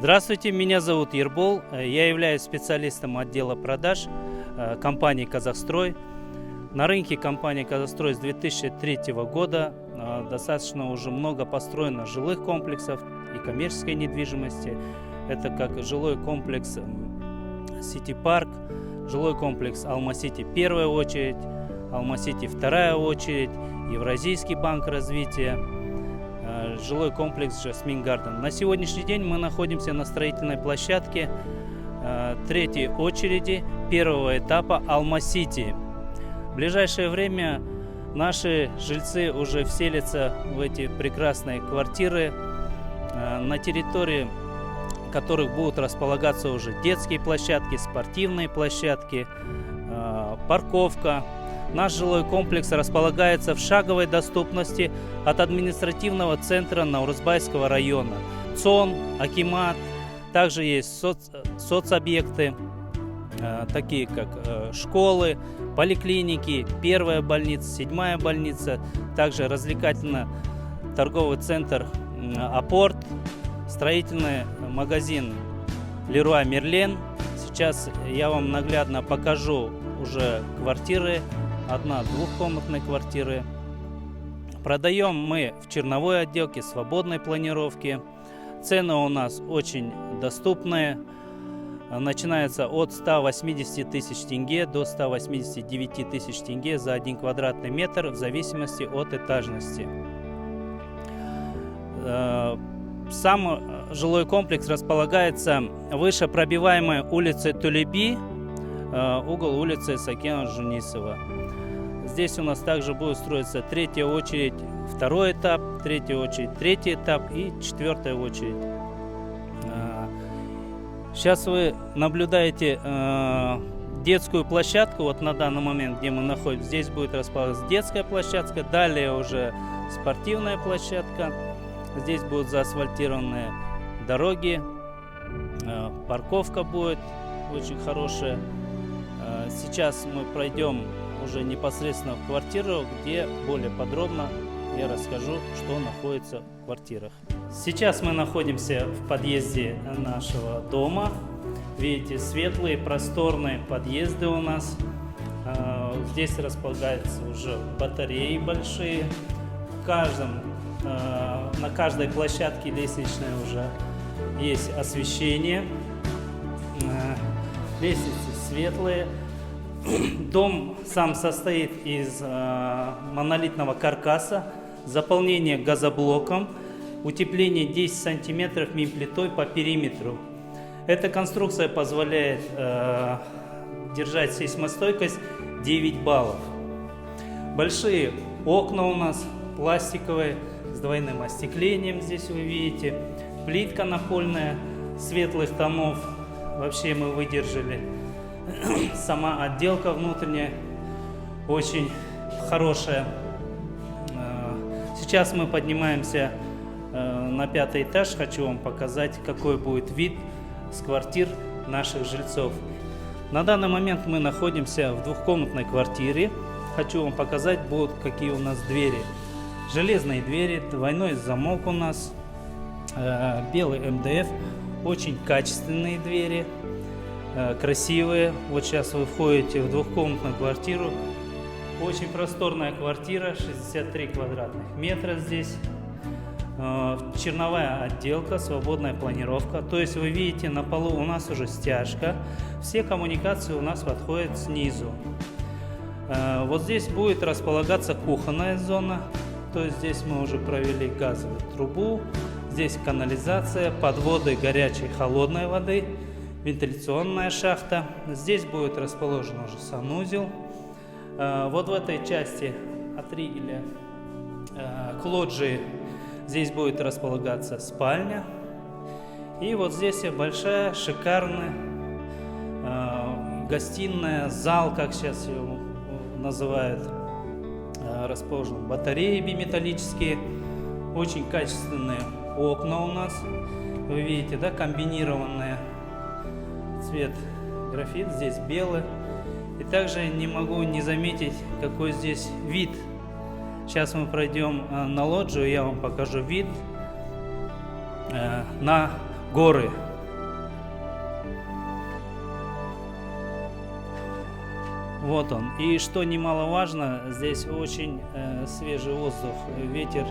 Здравствуйте, меня зовут Ербол, я являюсь специалистом отдела продаж компании «Казахстрой». На рынке компании «Казахстрой» с 2003 года достаточно уже много построено жилых комплексов и коммерческой недвижимости. Это как жилой комплекс «Сити Парк», жилой комплекс «Алма-Сити» первая очередь, «Алма-Сити» вторая очередь, Евразийский банк развития, жилой комплекс «Жасмин Гарден». На сегодняшний день мы находимся на строительной площадке третьей очереди первого этапа «Алма-Сити». В ближайшее время наши жильцы уже вселятся в эти прекрасные квартиры, на территории которых будут располагаться уже детские площадки, спортивные площадки, парковка. Наш жилой комплекс располагается в шаговой доступности от административного центра Наурызбайского района. ЦОН, Акимат, также есть соцобъекты, такие как школы, поликлиники, первая больница, 7-я больница, также развлекательно-торговый центр «Апорт», строительный магазин «Леруа Мерлен». Сейчас я вам наглядно покажу уже квартиры, одна-двухкомнатные квартиры. Продаем мы в черновой отделке, свободной планировки. Цены у нас очень доступные. Начинается от 180 тысяч тенге до 189 тысяч тенге за 1 квадратный метр в зависимости от этажности. Сам жилой комплекс располагается выше пробиваемой улицы Тулеби, угол улицы Сакена Жунисова. Здесь у нас также будет строиться третья очередь, второй этап, третья очередь, третий этап и четвертая очередь. Сейчас вы наблюдаете детскую площадку, вот на данный момент, где мы находимся. Здесь будет располагаться детская площадка, далее уже спортивная площадка. Здесь будут заасфальтированные дороги, парковка будет очень хорошая. Сейчас мы пройдем уже непосредственно в квартиру, где более подробно я расскажу, что находится в квартирах. Сейчас мы находимся в подъезде нашего дома. Видите, светлые, просторные подъезды у нас. Здесь располагаются уже батареи большие. На каждой площадке лестничной уже есть освещение. Лестницы светлые. Дом сам состоит из монолитного каркаса, заполнение газоблоком, утепление 10 сантиметров мин-плитой по периметру. Эта конструкция позволяет держать сейсмостойкость 9 баллов. Большие окна у нас пластиковые с двойным остеклением, здесь вы видите. Плитка напольная светлых тонов, вообще мы выдержали. Сама отделка внутренняя очень хорошая. Сейчас мы поднимаемся на 5-й этаж. Хочу вам показать, какой будет вид с квартир наших жильцов. На данный момент мы находимся в двухкомнатной квартире. Хочу вам показать, будут какие у нас двери. Железные двери, двойной замок у нас, белый МДФ, очень качественные двери. Красивые. Вот сейчас вы входите в двухкомнатную квартиру. Очень просторная квартира, 63 квадратных метра здесь. Черновая отделка, свободная планировка. То есть вы видите, на полу у нас уже стяжка. Все коммуникации у нас подходят снизу. Вот здесь будет располагаться кухонная зона. То есть здесь мы уже провели газовую трубу. Здесь канализация, подводы горячей и холодной воды. Вентиляционная шахта. Здесь будет расположен уже санузел. Вот в этой части от ригеля к лоджии здесь будет располагаться спальня. И вот здесь большая, шикарная гостиная, зал, как сейчас его называют. Расположены батареи биметаллические. Очень качественные окна у нас. Вы видите, да, комбинированные. Цвет графит, здесь белый. И также не могу не заметить, какой здесь вид. Сейчас мы пройдем на лоджию, я вам покажу вид на горы. Вот он. И что немаловажно, здесь очень свежий воздух, ветер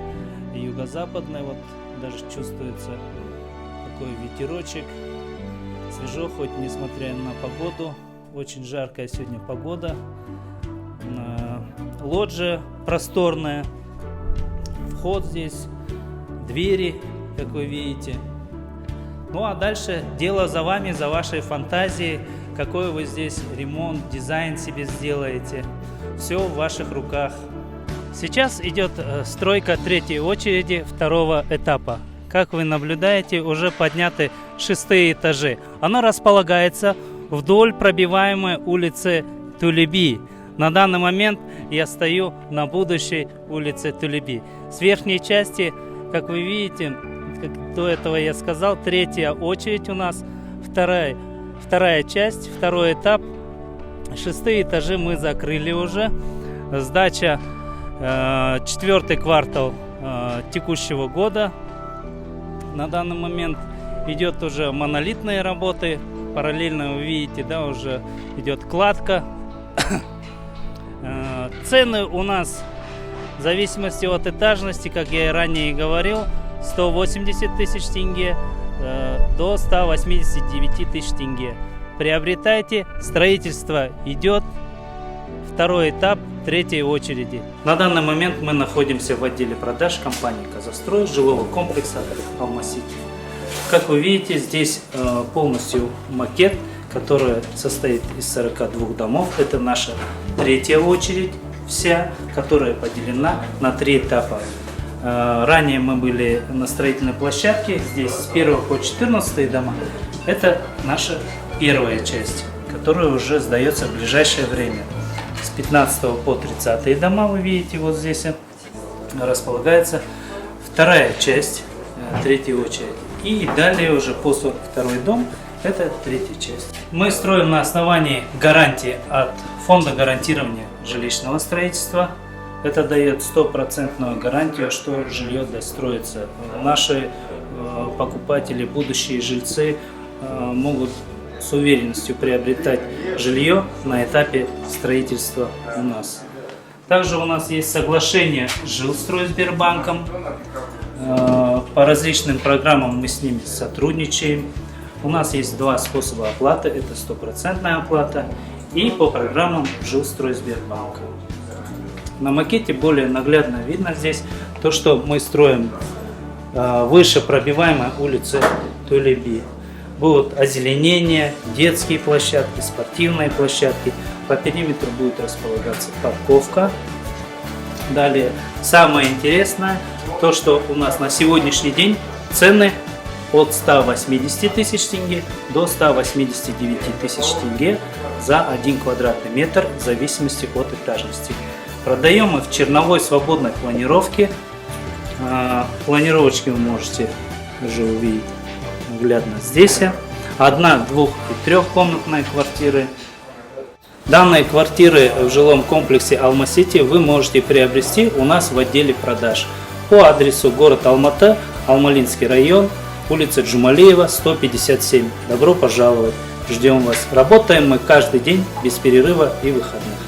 юго-западный, вот даже чувствуется такой ветерочек. Свежо, хоть несмотря на погоду, очень жаркая сегодня погода. Лоджия просторная, вход здесь, двери, как вы видите. Ну а дальше дело за вами, за вашей фантазией, какой вы здесь ремонт, дизайн себе сделаете. Все в ваших руках. Сейчас идет стройка третьей очереди второго этапа. Как вы наблюдаете, уже подняты 6-е этажи. Оно располагается вдоль пробиваемой улицы Тулеби. На данный момент я стою на будущей улице Тулеби. С верхней части, как вы видите, как до этого я сказал, третья очередь у нас, вторая часть, второй этап. 6-е этажи мы закрыли уже. Сдача 4-й квартал текущего года. На данный момент идет уже монолитные работы. Параллельно вы видите, да, уже идет кладка. Цены у нас в зависимости от этажности, как я и ранее говорил, 180 тысяч тенге до 189 тысяч тенге. Приобретайте, строительство идет, второй этап третьей очереди. На данный момент мы находимся в отделе продаж компании «Казахстрой» жилого комплекса «Алма-Сити». Как вы видите, здесь полностью макет, который состоит из 42 домов. Это наша третья очередь вся, которая поделена на 3 этапа. Ранее мы были на строительной площадке, здесь с 1 по 14 дома. Это наша первая часть, которая уже сдается в ближайшее время. С 15 по 30 дома, вы видите, вот здесь располагается вторая часть, третьей очереди. И далее уже по 42 дом, это третья часть. Мы строим на основании гарантии от Фонда гарантирования жилищного строительства. Это дает стопроцентную гарантию, что жилье достроится. Наши покупатели, будущие жильцы могут с уверенностью приобретать жилье на этапе строительства у нас. Также у нас есть соглашение с Жилстройсбербанком. По различным программам мы с ними сотрудничаем. У нас есть 2 способа оплаты. Это стопроцентная оплата и по программам Жилстройсбербанка. На макете более наглядно видно здесь то, что мы строим выше пробиваемой улицы Тулеби. Будут озеленения, детские площадки, спортивные площадки. По периметру будет располагаться парковка. Далее, самое интересное, то, что у нас на сегодняшний день цены от 180 тысяч тенге до 189 тысяч тенге за 1 квадратный метр в зависимости от этажности. Продаем мы в черновой свободной планировке. Планировочки вы можете уже увидеть наглядно здесь. 1-, 2- и 3-комнатные квартиры. Данные квартиры в жилом комплексе Алма-Сити вы можете приобрести у нас в отделе продаж по адресу город Алматы, Алмалинский район, улица Джумалиева, 157. Добро пожаловать! Ждем вас! Работаем мы каждый день без перерыва и выходных.